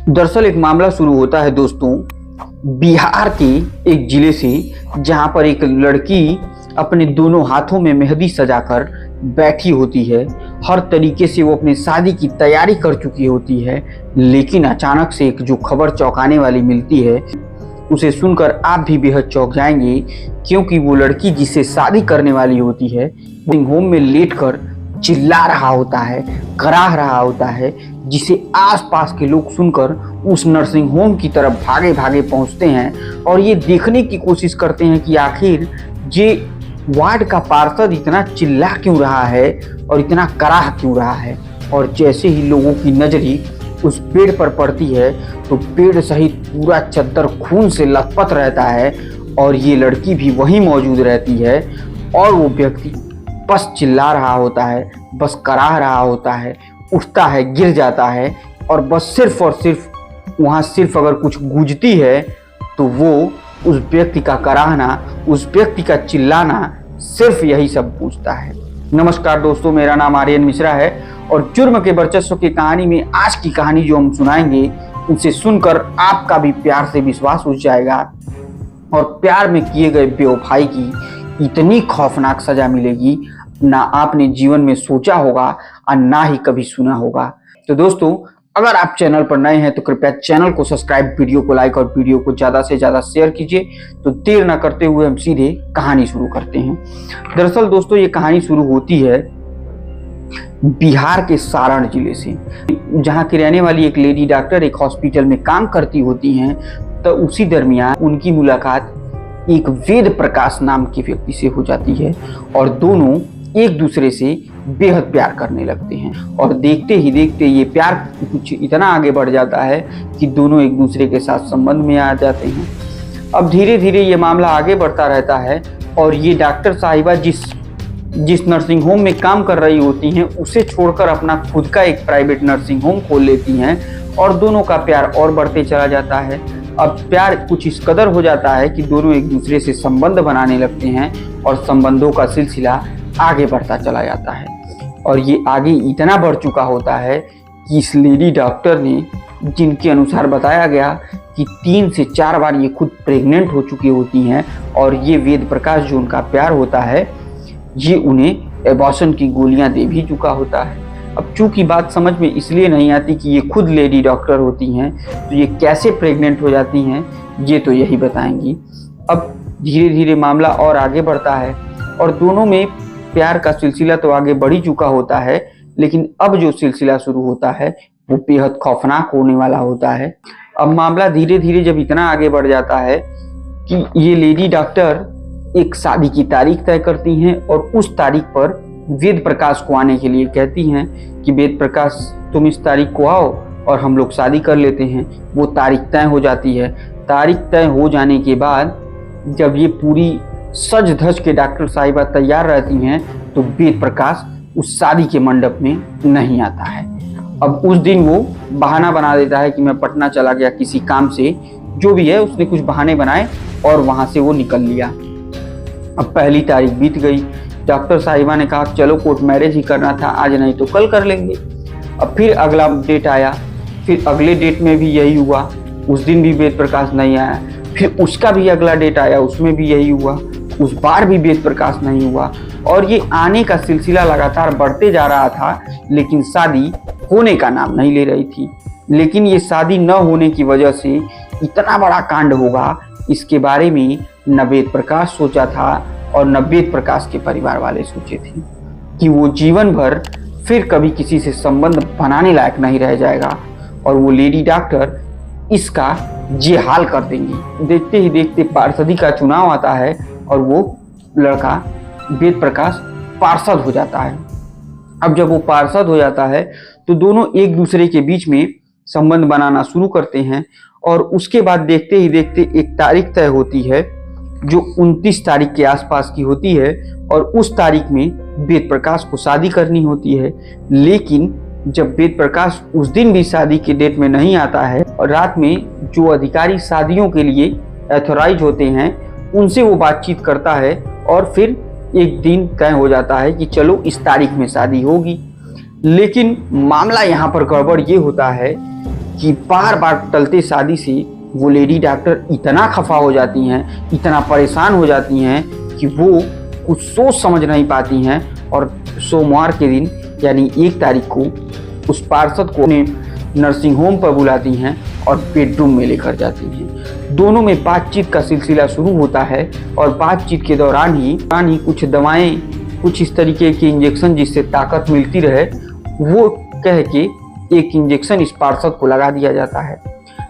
दरअसल एक मामला शुरू होता है दोस्तों, बिहार के एक जिले से, जहां पर एक लड़की अपने दोनों हाथों में मेहंदी सजाकर बैठी होती है। हर तरीके से वो अपनी शादी की तैयारी कर चुकी होती है, लेकिन अचानक से एक जो खबर चौंकाने वाली मिलती है, उसे सुनकर आप भी बेहद चौंक जाएंगे, क्योंकि वो लड़की जिससे शादी करने वाली होती है होम में लेटकर चिल्ला रहा होता है, कराह रहा होता है, जिसे आसपास के लोग सुनकर उस नर्सिंग होम की तरफ भागे भागे पहुंचते हैं और ये देखने की कोशिश करते हैं कि आखिर ये वार्ड का पार्षद इतना चिल्ला क्यों रहा है और इतना कराह क्यों रहा है। और जैसे ही लोगों की नजरी उस पेड़ पर पड़ती है तो पेड़ सहित पूरा चद्दर खून से लथपथ रहता है और ये लड़की भी वहीं मौजूद रहती है और वो व्यक्ति बस चिल्ला रहा होता है, बस कराह रहा होता है, उठता है, गिर जाता है और बस सिर्फ और सिर्फ वहाँ सिर्फ अगर कुछ गूंजती है तो वो उस व्यक्ति का कराहना, उस व्यक्ति का चिल्लाना, सिर्फ यही सब गूंजता है। नमस्कार दोस्तों, मेरा नाम आर्यन मिश्रा है और जुर्म के वर्चस्व की कहानी में आज की कहानी जो हम सुनाएंगे, उसे सुनकर आपका भी प्यार से विश्वास उठ जाएगा और प्यार में किए गए बेवफाई की इतनी खौफनाक सजा मिलेगी, ना आपने जीवन में सोचा होगा और ना ही कभी सुना होगा। तो दोस्तों, अगर आप चैनल पर नए हैं तो कृपया चैनल को सब्सक्राइब, वीडियो को लाइक और वीडियो को ज्यादा से ज्यादा शेयर कीजिए। तो देर ना करते हुए हम सीधे कहानी शुरू करते हैं। दरअसल दोस्तों, ये कहानी शुरू होती है बिहार के सारण जिले से, जहां की रहने वाली एक लेडी डॉक्टर एक हॉस्पिटल में काम करती होती हैं। तो उसी दरमियान उनकी मुलाकात एक वेद प्रकाश नाम के व्यक्ति से हो जाती है और दोनों एक दूसरे से बेहद प्यार करने लगते हैं और देखते ही देखते ये प्यार कुछ इतना आगे बढ़ जाता है कि दोनों एक दूसरे के साथ संबंध में आ जाते हैं। अब धीरे धीरे ये मामला आगे बढ़ता रहता है और ये डॉक्टर साहिबा जिस नर्सिंग होम में काम कर रही होती हैं, उसे छोड़कर अपना खुद का एक प्राइवेट नर्सिंग होम खोल लेती हैं और दोनों का प्यार और बढ़ते चला जाता है। अब प्यार कुछ इस कदर हो जाता है कि दोनों एक दूसरे से संबंध बनाने लगते हैं और संबंधों का सिलसिला आगे बढ़ता चला जाता है। और ये आगे इतना बढ़ चुका होता है कि इस लेडी डॉक्टर ने, जिनके अनुसार बताया गया कि 3 से 4 बार ये खुद प्रेग्नेंट हो चुकी होती हैं और ये वेद प्रकाश जो उनका प्यार होता है, ये उन्हें एबॉर्शन की गोलियां दे भी चुका होता है। अब चूंकि बात समझ में इसलिए नहीं आती कि ये खुद लेडी डॉक्टर होती हैं, तो ये कैसे प्रेग्नेंट हो जाती हैं, ये तो यही बताएंगी। अब धीरे धीरे मामला और आगे बढ़ता है और दोनों में प्यार का सिलसिला तो आगे बढ़ ही चुका होता है, लेकिन अब जो सिलसिला शुरू होता है वो बेहद खौफनाक होने वाला होता है। अब मामला धीरे धीरे जब इतना आगे बढ़ जाता है कि ये लेडी डॉक्टर एक शादी की तारीख तय करती हैं और उस तारीख पर वेद प्रकाश को आने के लिए कहती हैं कि वेद प्रकाश, तुम इस तारीख को आओ और हम लोग शादी कर लेते हैं। वो तारीख तय हो जाती है। तारीख तय हो जाने के बाद जब ये पूरी सज धज के डॉक्टर साहिबा तैयार रहती हैं तो वेद प्रकाश उस शादी के मंडप में नहीं आता है। अब उस दिन वो बहाना बना देता है कि मैं पटना चला गया किसी काम से, जो भी है उसने कुछ बहाने बनाए और वहां से वो निकल लिया। अब पहली तारीख बीत गई। डॉक्टर साहिबा ने कहा चलो कोर्ट मैरिज ही करना था, आज नहीं तो कल कर लेंगे। अब फिर अगला डेट आया, फिर अगले डेट में भी यही हुआ, उस दिन भी वेद प्रकाश नहीं आया। फिर उसका भी अगला डेट आया, उसमें भी यही हुआ, उस बार भी वेद प्रकाश नहीं हुआ और ये आने का सिलसिला लगातार बढ़ते जा रहा था, लेकिन शादी होने का नाम नहीं ले रही थी। लेकिन ये शादी न होने की वजह से इतना बड़ा कांड होगा, इसके बारे में न वेद प्रकाश सोचा था और न वेद प्रकाश के परिवार वाले सोचे थे कि वो जीवन भर फिर कभी किसी से संबंध बनाने लायक नहीं रह जाएगा और वो लेडी डॉक्टर इसका ये हाल कर देंगी। देखते ही देखते पार्षदी का चुनाव आता है और वो लड़का वेद प्रकाश पार्षद हो जाता है। अब जब वो पार्षद हो जाता है तो दोनों एक दूसरे के बीच में संबंध बनाना शुरू करते हैं और उसके बाद देखते ही देखते एक तारीख तय होती है जो 29 तारीख के आसपास की होती है और उस तारीख में वेद प्रकाश को शादी करनी होती है। लेकिन जब वेद प्रकाश उस दिन भी शादी के डेट में नहीं आता है और रात में जो अधिकारी शादियों के लिए ऑथोराइज होते हैं उनसे वो बातचीत करता है और फिर एक दिन तय हो जाता है कि चलो इस तारीख में शादी होगी। लेकिन मामला यहाँ पर गड़बड़ ये होता है कि बार बार टलते शादी से वो लेडी डॉक्टर इतना खफा हो जाती हैं, इतना परेशान हो जाती हैं कि वो कुछ सोच समझ नहीं पाती हैं और सोमवार के दिन यानी 1 तारीख को उस पार्षद को अपने नर्सिंग होम पर बुलाती हैं और बेडरूम में लेकर जाती हैं। दोनों में बातचीत का सिलसिला शुरू होता है और बातचीत के दौरान ही कुछ दवाएं, कुछ इस तरीके के इंजेक्शन जिससे ताकत मिलती रहे, वो कह के एक इंजेक्शन इस पार्षद को लगा दिया जाता है।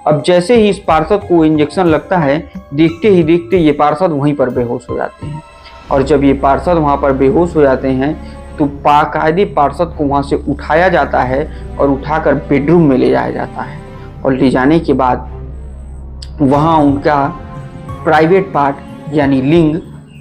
अब जैसे ही इस पार्षद को इंजेक्शन लगता है, देखते ही देखते ये पार्षद वहीं पर बेहोश हो जाते हैं। और जब ये पार्षद वहाँ पर बेहोश हो जाते हैं तो बाकायदे पार्षद को वहाँ से उठाया जाता है और उठाकर बेडरूम में ले जाया जाता है और ले जाने के बाद वहाँ उनका प्राइवेट पार्ट यानी लिंग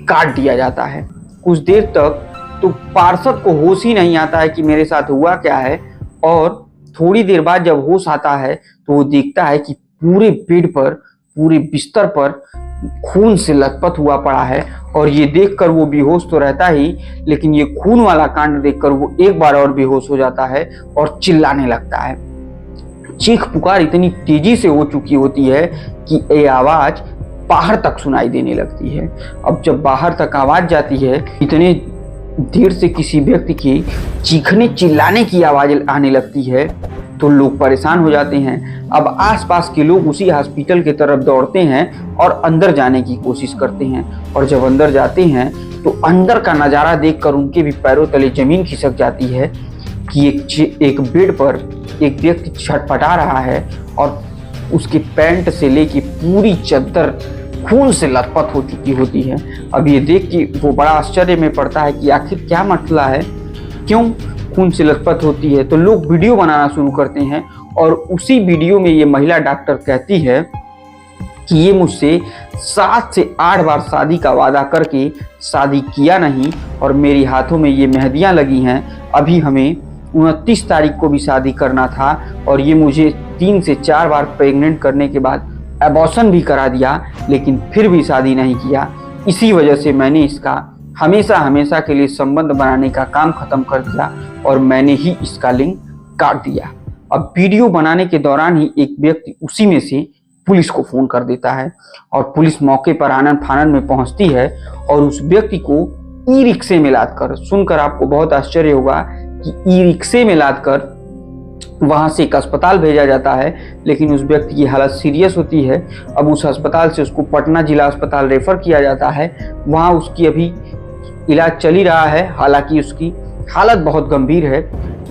काट दिया जाता है। कुछ देर तक तो पार्षद को होश ही नहीं आता है कि मेरे साथ हुआ क्या है, और थोड़ी देर बाद जब होश आता है तो वो देखता है कि पूरे बेड पर, पूरे बिस्तर पर खून से लथपथ हुआ पड़ा है। और ये देखकर वो बेहोश तो रहता ही, लेकिन ये खून वाला कांड देखकर वो एक बार और बेहोश हो जाता है और चिल्लाने लगता है। चीख पुकार इतनी तेजी से हो चुकी होती है कि ये आवाज बाहर तक सुनाई देने लगती है। अब जब बाहर तक आवाज जाती है, इतने देर से किसी व्यक्ति की चीखने चिल्लाने की आवाज आने लगती है तो लोग परेशान हो जाते हैं। अब आसपास के लोग उसी हॉस्पिटल की तरफ दौड़ते हैं और अंदर जाने की कोशिश करते हैं। और जब अंदर जाते हैं तो अंदर का नज़ारा देखकर उनके भी पैरों तले जमीन खिसक जाती है कि एक बेड पर एक व्यक्ति छटपटा रहा है और उसके पैंट से लेके पूरी चादर खून से लथपथ हो चुकी होती है। अब ये देख के वो बड़ा आश्चर्य में पड़ता है कि आखिर क्या मसला है, क्यों खून से लथपथ होती है। तो लोग वीडियो बनाना शुरू करते हैं और उसी वीडियो में ये महिला डॉक्टर कहती है कि ये मुझसे 7 से 8 बार शादी का वादा करके शादी किया नहीं और मेरे हाथों में ये मेहंदियाँ लगी हैं। अभी हमें 29 तारीख को भी शादी करना था और ये मुझे 3 से 4 बार प्रेग्नेंट करने के बाद एबॉर्शन भी करा दिया, लेकिन फिर भी शादी नहीं किया। इसी वजह से मैंने इसका हमेशा हमेशा के लिए संबंध बनाने का काम खत्म कर दिया और मैंने ही इसका लिंग काट दिया। अब वीडियो बनाने के दौरान ही एक व्यक्ति उसी में से पुलिस को फोन कर देता है और पुलिस मौके पर आनन फानन में पहुंचती है और उस व्यक्ति को ई रिक्शे में लादकर, सुनकर आपको बहुत आश्चर्य होगा कि ई रिक्शे में लादकर वहां से एक अस्पताल भेजा जाता है, लेकिन उस व्यक्ति की हालत सीरियस होती है। अब उस अस्पताल से उसको पटना जिला अस्पताल रेफर किया जाता है। वहां उसकी अभी इलाज चल ही रहा है, हालांकि उसकी हालत बहुत गंभीर है।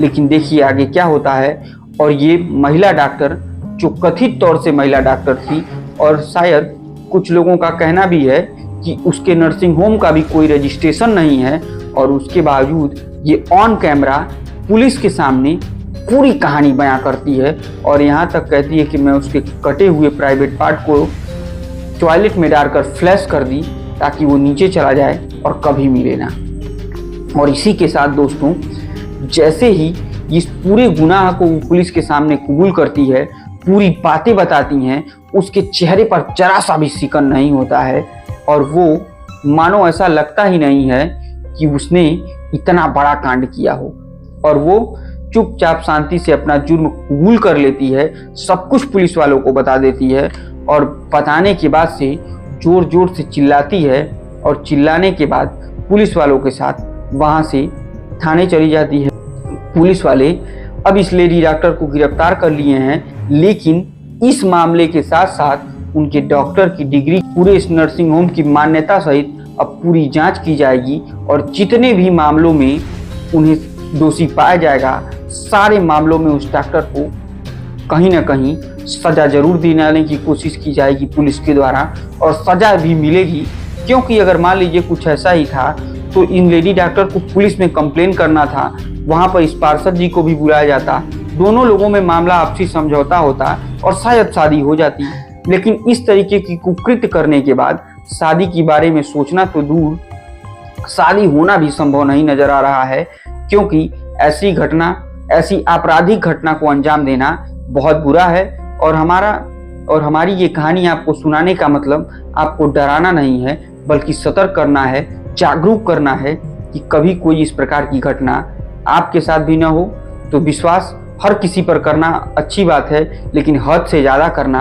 लेकिन देखिए आगे क्या होता है। और ये महिला डॉक्टर जो कथित तौर से महिला डॉक्टर थी, और शायद कुछ लोगों का कहना भी है कि उसके नर्सिंग होम का भी कोई रजिस्ट्रेशन नहीं है, और उसके बावजूद ये ऑन कैमरा पुलिस के सामने पूरी कहानी बयां करती है और यहाँ तक कहती है कि मैं उसके कटे हुए प्राइवेट पार्ट को टॉयलेट में डालकर फ्लैश कर दी ताकि वो नीचे चला जाए और कभी मिले ना। और इसी के साथ दोस्तों, जैसे ही इस पूरे गुनाह को वो पुलिस के सामने कबूल करती है, पूरी बातें बताती हैं, उसके चेहरे पर जरा सा भी सिकन नहीं होता है और वो मानो ऐसा लगता ही नहीं है कि उसने इतना बड़ा कांड किया हो। और वो चुपचाप शांति से अपना जुर्म कबूल कर लेती है, सब कुछ पुलिस वालों को बता देती है और बताने के बाद से जोर जोर से चिल्लाती है और चिल्लाने के बाद पुलिस वालों के साथ वहां से थाने चली जाती है। पुलिस वाले अब इस लेडी डॉक्टर को गिरफ्तार कर लिए हैं, लेकिन इस मामले के साथ साथ उनके डॉक्टर की डिग्री, पूरे इस नर्सिंग होम की मान्यता सहित अब पूरी जांच की जाएगी और जितने भी मामलों में उन्हें दोषी पाया जाएगा, सारे मामलों में उस डॉक्टर को कहीं ना कहीं सजा जरूर दिलाने की कोशिश की जाएगी पुलिस के द्वारा, और सजा भी मिलेगी। क्योंकि अगर मान लीजिए कुछ ऐसा ही था तो इन लेडी डॉक्टर को पुलिस में कंप्लेन करना था, वहां पर इस पार्षद जी को भी बुलाया जाता, दोनों लोगों में मामला आपसी समझौता होता और शायद शादी हो जाती। लेकिन इस तरीके की कुकृत्य करने के बाद शादी के बारे में सोचना तो दूर, शादी होना भी संभव नहीं नजर आ रहा है, क्योंकि ऐसी घटना, ऐसी आपराधिक घटना को अंजाम देना बहुत बुरा है। और हमारी ये कहानी आपको सुनाने का मतलब आपको डराना नहीं है, बल्कि सतर्क करना है, जागरूक करना है कि कभी कोई इस प्रकार की घटना आपके साथ भी ना हो। तो विश्वास हर किसी पर करना अच्छी बात है, लेकिन हद से ज़्यादा करना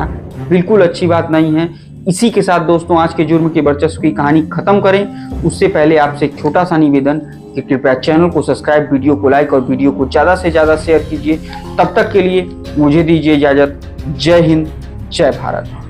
बिल्कुल अच्छी बात नहीं है। इसी के साथ दोस्तों आज के जुर्म के वर्चस्व की कहानी खत्म करें उससे पहले आपसे एक छोटा सा निवेदन कि कृपया चैनल को सब्सक्राइब, वीडियो को लाइक और वीडियो को ज़्यादा से ज़्यादा शेयर कीजिए। तब तक के लिए मुझे दीजिए इजाज़त। जय हिंद, जय भारत।